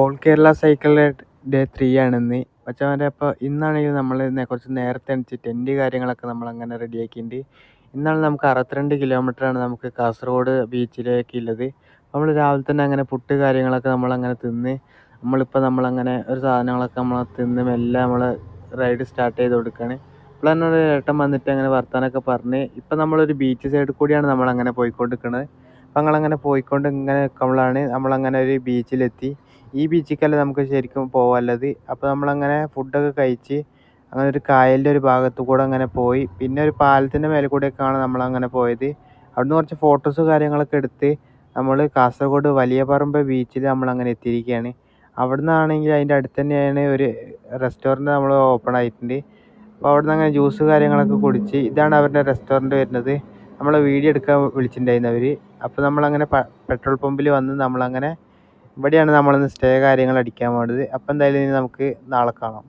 All Kerala cycle day 3 ആണിന്ന്. മച്ചാമാരെ അപ്പോൾ ഇന്നാണെങ്കിൽ നമ്മൾ കുറച്ച് നേരത്തെ എണീച്ച് ടെൻറ്റ് കാര്യങ്ങളൊക്കെ നമ്മളങ്ങനെ റെഡിയാക്കിയിട്ടുണ്ട്. ഇന്നാണ് നമുക്ക് 62 കിലോമീറ്ററാണ് നമുക്ക് കാസർഗോഡ് ബീച്ചിലേക്കുള്ളത്. നമ്മൾ രാവിലെ തന്നെ അങ്ങനെ പുട്ട് കാര്യങ്ങളൊക്കെ നമ്മളങ്ങനെ തിന്ന് നമ്മളങ്ങനെ ഒരു സാധനങ്ങളൊക്കെ നമ്മൾ തിന്ന് മെല്ലെ നമ്മൾ റൈഡ് സ്റ്റാർട്ട് ചെയ്ത് കൊടുക്കുകയാണ്. അപ്പോൾ എന്നോട് ഏട്ടൻ വന്നിട്ട് അങ്ങനെ വർത്താനമൊക്കെ പറഞ്ഞ് ഇപ്പം നമ്മളൊരു ബീച്ച് സൈഡിൽ കൂടിയാണ് നമ്മളങ്ങനെ പോയിക്കൊണ്ടിരിക്കുന്നത്. അപ്പം ഞങ്ങളങ്ങനെ പോയിക്കൊണ്ട് ഇങ്ങനെ നിൽക്കുമ്പോഴാണ് നമ്മളങ്ങനെ ഒരു ബീച്ചിലെത്തി. ഈ ബീച്ചിലേക്കല്ല നമുക്ക് ശരിക്കും പോകാനുള്ളത്. അപ്പോൾ നമ്മളങ്ങനെ ഫുഡൊക്കെ കഴിച്ച് അങ്ങനെ ഒരു കായലിൻ്റെ ഒരു ഭാഗത്ത് കൂടെ അങ്ങനെ പോയി. പിന്നെ ഒരു പാലത്തിൻ്റെ മേലെ കൂടെയൊക്കെയാണ് നമ്മളങ്ങനെ പോയത്. അവിടുന്ന് കുറച്ച് ഫോട്ടോസ് കാര്യങ്ങളൊക്കെ എടുത്ത് നമ്മൾ കാസർഗോഡ് വലിയ പറമ്പ് ബീച്ചിൽ നമ്മളങ്ങനെ എത്തിയിരിക്കുകയാണ്. അവിടുന്നാണെങ്കിൽ അതിൻ്റെ അടുത്ത് തന്നെയാണ് ഒരു റെസ്റ്റോറൻറ്റ് നമ്മൾ ഓപ്പൺ ആയിട്ടുണ്ട്. അപ്പോൾ അവിടുന്ന് അങ്ങനെ ജ്യൂസ് കാര്യങ്ങളൊക്കെ കുടിച്ച് ഇതാണ് അവരുടെ റെസ്റ്റോറൻറ്റ് വരുന്നത്. നമ്മളെ വീഡിയോ എടുക്കാൻ വിളിച്ചിട്ടുണ്ടായിരുന്നു അവർ. അപ്പോൾ നമ്മളങ്ങനെ പെട്രോൾ പമ്പിൽ വന്ന് നമ്മളങ്ങനെ ഇവിടെയാണ് നമ്മളിന്ന് സ്റ്റേ കാര്യങ്ങൾ അടിക്കാൻ പോണത്. അപ്പോൾ എന്തായാലും ഇനി നമുക്ക് നാളെ കാണാം.